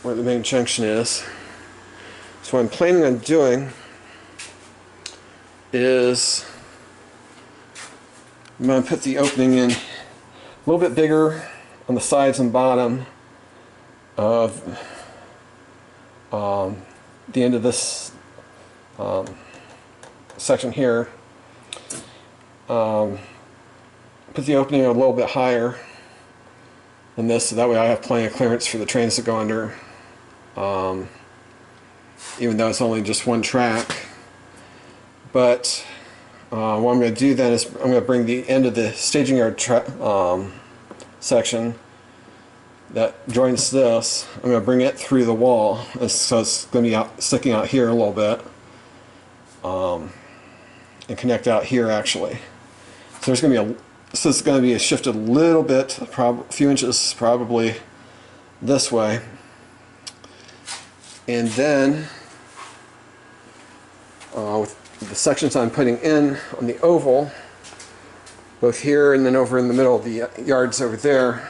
where the main junction is. So what I'm planning on doing is I'm going to put the opening in a little bit bigger on the sides and bottom of the end of this section here. Put the opening a little bit higher than this, so that way I have plenty of clearance for the trains to go under, even though it's only just one track. But what I'm going to do then is I'm going to bring the end of the staging yard section that joins this, I'm going to bring it through the wall, so it's going to be sticking out here a little bit, and connect out here actually. So there's going to be it's going to be shifted a little bit, a few inches probably this way, and then with the sections I'm putting in on the oval, both here and then over in the middle of the yards over there.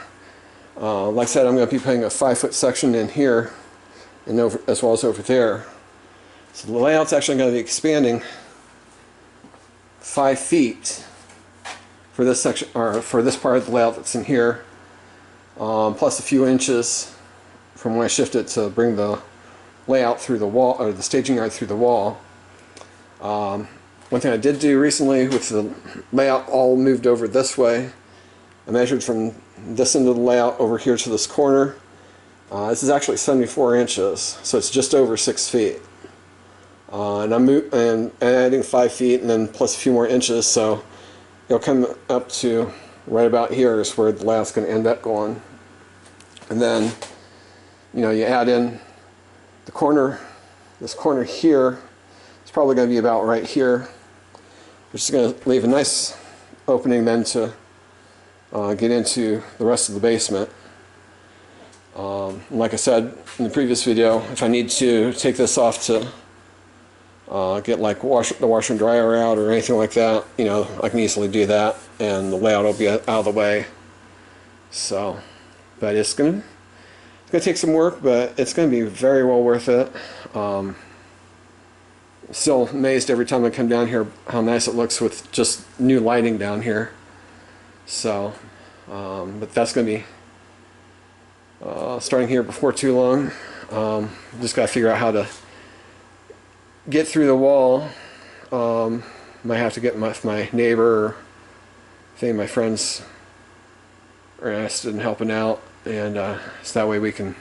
Like I said, I'm going to be putting a 5-foot section in here and over, as well as over there. So the layout's actually going to be expanding 5 feet for this section, or for this part of the layout that's in here, plus a few inches from when I shift it to bring the layout through the wall, or the staging yard through the wall. One thing I did do recently with the layout all moved over this way, I measured from this end of the layout over here to this corner. This is actually 74 inches, so it's just over 6 feet. And I'm adding 5 feet and then plus a few more inches, so it'll come up to right about here is where the layout's going to end up going. And then, you add in the corner, this corner here, it's probably going to be about right here. We're just going to leave a nice opening then to get into the rest of the basement. Like I said in the previous video, if I need to take this off to get like the washer and dryer out or anything like that, you know, I can easily do that, and the layout will be out of the way. So, but it's gonna take some work, but it's gonna be very well worth it. Still amazed every time I come down here how nice it looks with just new lighting down here. So, but that's gonna be starting here before too long. Just gotta figure out how to get through the wall. Might have to get my neighbor, or if any of my friends are interested in helping out, and so that way we can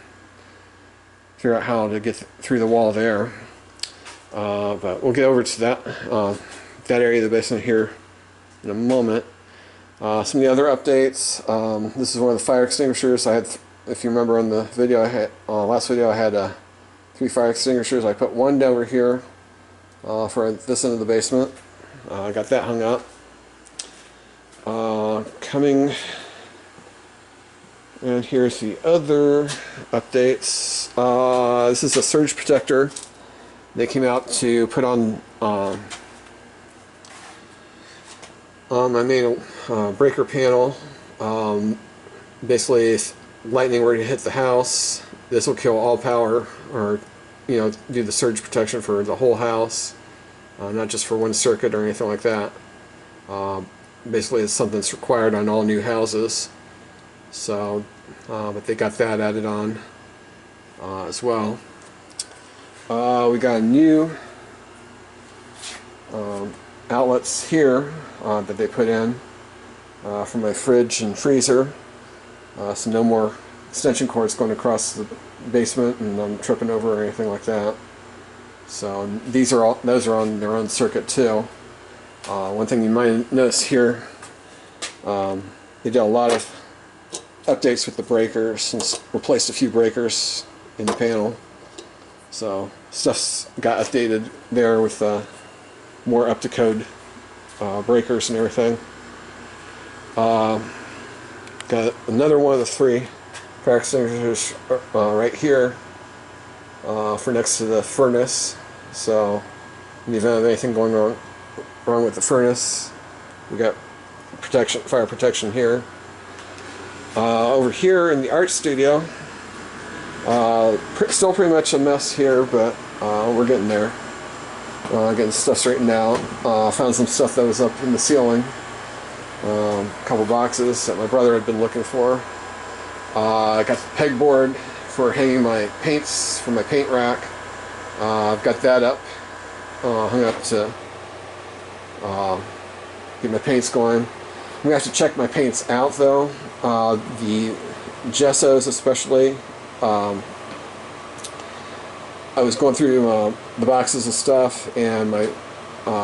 figure out how to get through the wall there. But we'll get over to that area of the basement here in a moment. Some of the other updates. This is one of the fire extinguishers. I had, if you remember on the video I had, last video, I had 3 fire extinguishers. I put one over here for this end of the basement. I got that hung up. Coming, and here's the other updates. This is a surge protector. They came out to put on my main breaker panel. Basically, if lightning were to hit the house, this will kill all power, or you know, do the surge protection for the whole house, not just for one circuit or anything like that. Basically, it's something that's required on all new houses. So, but they got that added on as well. We got a new outlets here that they put in for my fridge and freezer, so no more extension cords going across the basement and I'm tripping over or anything like that. So those are on their own circuit too. One thing you might notice here, they did a lot of updates with the breakers and replaced a few breakers in the panel. So stuff's got updated there with more up-to-code breakers and everything. Got another one of the 3 fire extinguishers right here for next to the furnace. So in the event of anything going wrong with the furnace, we got protection, fire protection here. Over here in the art studio, still pretty much a mess here, but we're getting there. Getting stuff straightened out. Found some stuff that was up in the ceiling. A couple boxes that my brother had been looking for. I got the pegboard for hanging my paints from my paint rack. I've got that up, hung up to get my paints going. I'm going to have to check my paints out though. The gessos especially. I was going through the boxes of stuff, and my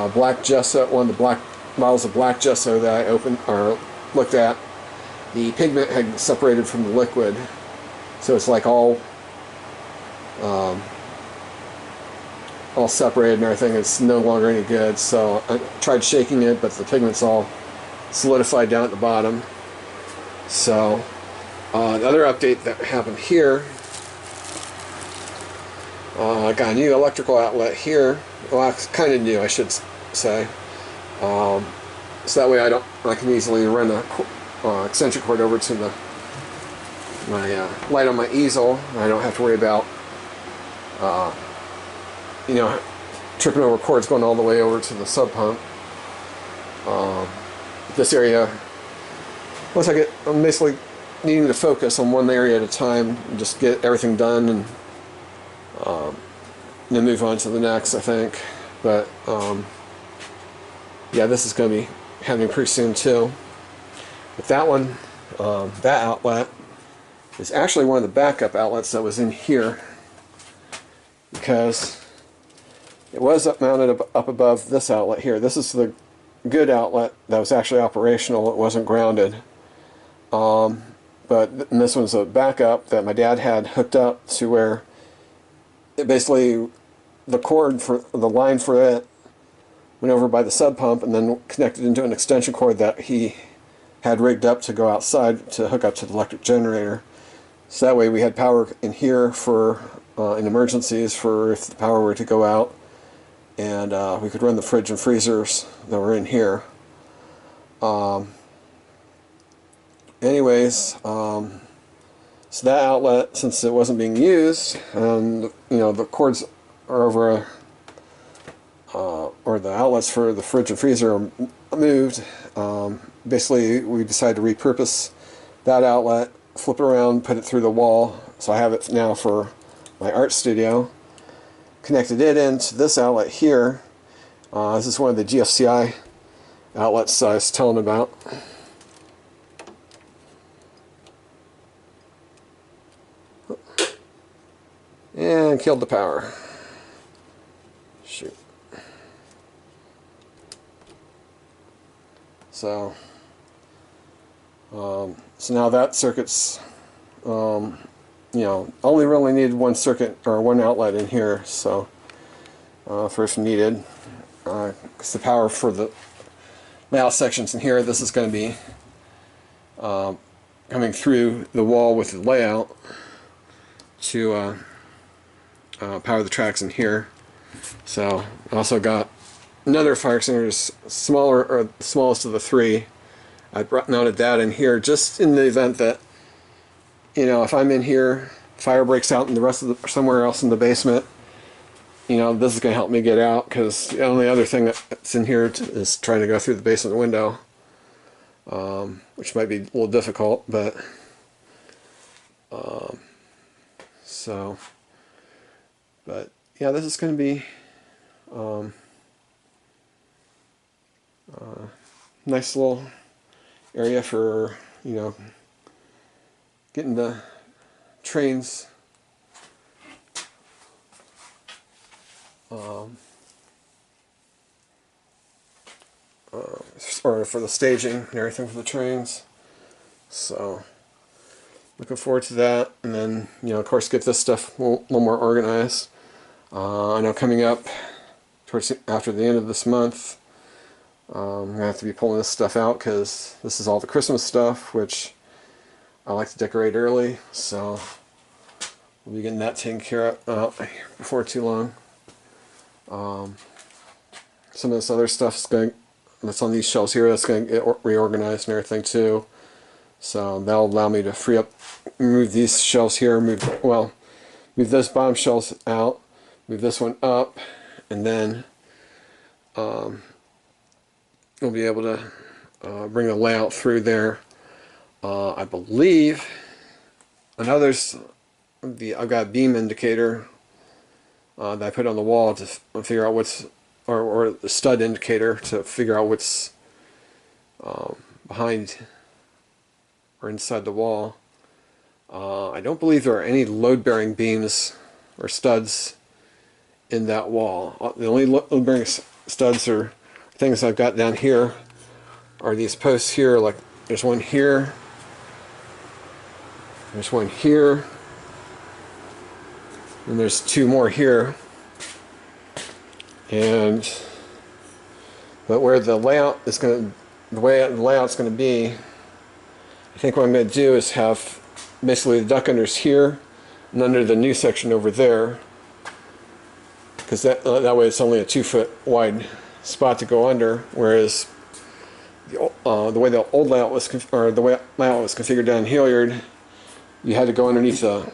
black gesso, one of the black bottles of black gesso that I opened or looked at, the pigment had separated from the liquid, so it's like all separated and everything. It's no longer any good. So I tried shaking it, but the pigment's all solidified down at the bottom. So the other update that happened here, I got a new electrical outlet here. Well, it's kind of new, I should say. So that way I can easily run a extension cord over to my light on my easel. I don't have to worry about you know, tripping over cords going all the way over to the sub pump. This area, once I'm basically needing to focus on one area at a time and just get everything done, and then move on to the next, I think. But yeah, this is going to be happening pretty soon too. But that one, that outlet is actually one of the backup outlets that was in here, because it was mounted up above this outlet here. This is the good outlet that was actually operational. It wasn't grounded. But this one's a backup that my dad had hooked up to where it basically, the cord for the line for it went over by the sub pump and then connected into an extension cord that he had rigged up to go outside to hook up to the electric generator. So that way we had power in here for in emergencies for if the power were to go out, and we could run the fridge and freezers that were in here. So that outlet, since it wasn't being used, and the cords are over, or the outlets for the fridge and freezer are moved, basically we decided to repurpose that outlet, flip it around, put it through the wall, so I have it now for my art studio. Connected it into this outlet here. This is one of the GFCI outlets I was telling about. And killed the power. Shoot. So now that circuit's, only really needed one circuit or one outlet in here. So first needed, because the power for the layout sections in here, this is going to be coming through the wall with the layout to power the tracks in here. So I also got another fire extinguisher, smaller, or the smallest of the three. I mounted that in here just in the event that, if I'm in here, fire breaks out in the rest of somewhere else in the basement, this is going to help me get out, because the only other thing that's in here is trying to go through the basement window, which might be a little difficult, but yeah, this is going to be nice little area for getting the trains or for the staging and everything for the trains. So looking forward to that, and then of course get this stuff a little more organized. I know coming up after the end of this month, I'm gonna have to be pulling this stuff out, because this is all the Christmas stuff, which I like to decorate early, so we'll be getting that taken care of before too long. Some of this other stuff that's on these shelves here, that's going to get reorganized and everything too. So that'll allow me to free up, move these shelves here, move those bottom shelves out, move this one up, and then we'll be able to bring the layout through there. I believe I've got a beam indicator that I put on the wall to figure out what's, or the stud indicator to figure out what's behind or inside the wall. I don't believe there are any load-bearing beams or studs in that wall. The only load-bearing studs or things I've got down here are these posts here. Like there's one here, there's one here, and there's two more here. But where the layout is going to, the way the layout's going to be, I think what I'm going to do is have basically the duck unders here and under the new section over there, because that way it's only a 2-foot wide spot to go under, whereas the way the old layout was, or the way layout was configured down Hilliard, you had to go underneath the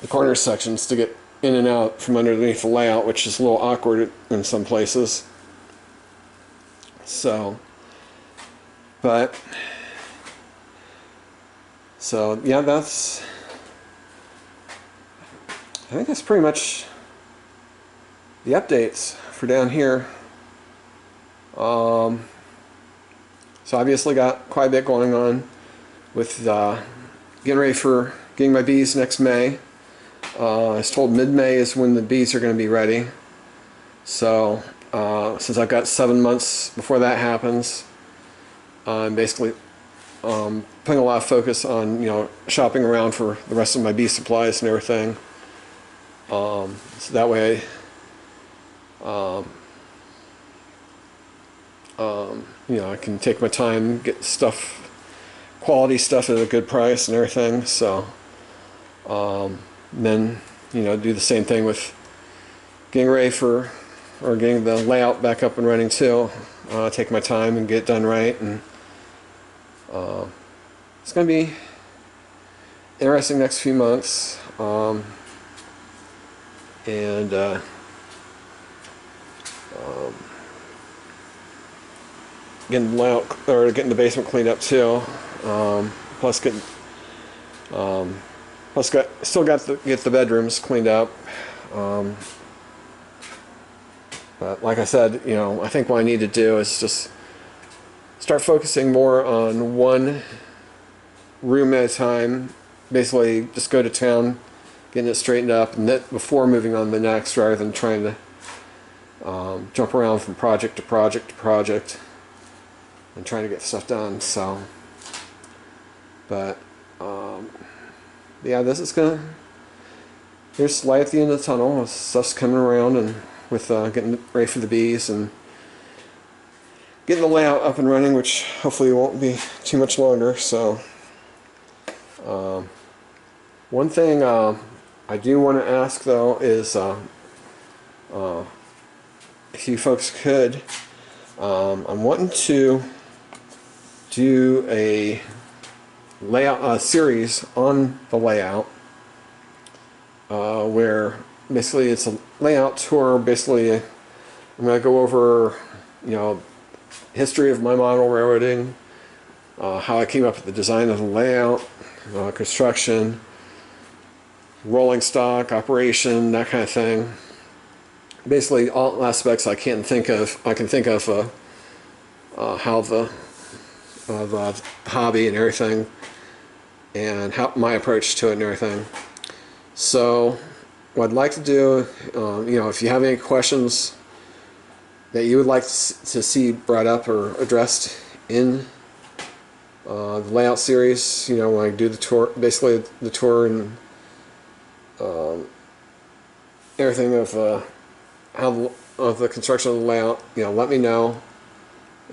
corner sections to get in and out from underneath the layout, which is a little awkward in some places. So yeah, I think that's pretty much the updates for down here. So obviously got quite a bit going on with getting ready for getting my bees next May. I was told mid-May is when the bees are going to be ready. So since I've got 7 months before that happens, I'm basically putting a lot of focus on shopping around for the rest of my bee supplies and everything. So that way You know, I can take my time, get stuff, quality stuff at a good price and everything. So then, you know, do the same thing with getting ready for, or getting the layout back up and running too. Take my time and get it done right, and it's going to be interesting next few months. Getting the layout, or getting the basement cleaned up too. Plus getting, still got to get the bedrooms cleaned up. But like I said, you know, I think what I need to do is just start focusing more on one room at a time. Basically, just go to town, getting it straightened up, and that before moving on to the next, rather than trying to jump around from project to project to project and trying to get stuff done. So, but yeah, this is gonna. Here's light at the end of the tunnel. Stuff's coming around, and with getting ready for the bees and getting the layout up and running, which hopefully won't be too much longer. So, one thing I do want to ask though is if you folks could, I'm wanting to do a layout series on the layout, where basically it's a layout tour. Basically, I'm going to go over, you know, history of my model railroading, how I came up with the design of the layout, construction, rolling stock, operation, that kind of thing. Basically, all aspects I can think of. How the hobby and everything, and how my approach to it and everything. So, what I'd like to do, you know, if you have any questions that you would like to see brought up or addressed in the layout series, you know, when I do the tour, basically the tour and everything of of the construction of the layout, you know, let me know,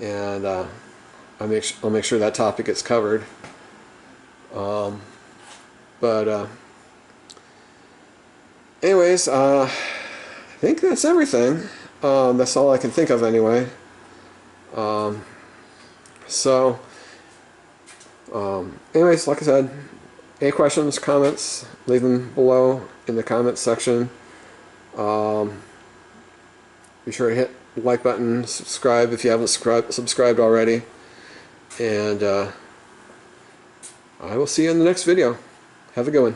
and I'll make sure that topic gets covered. Anyways, I think that's everything. That's all I can think of anyway. Anyways, like I said, any questions, comments, leave them below in the comments section. Be sure to hit the like button, subscribe if you haven't subscribed already, and I will see you in the next video. Have a good one.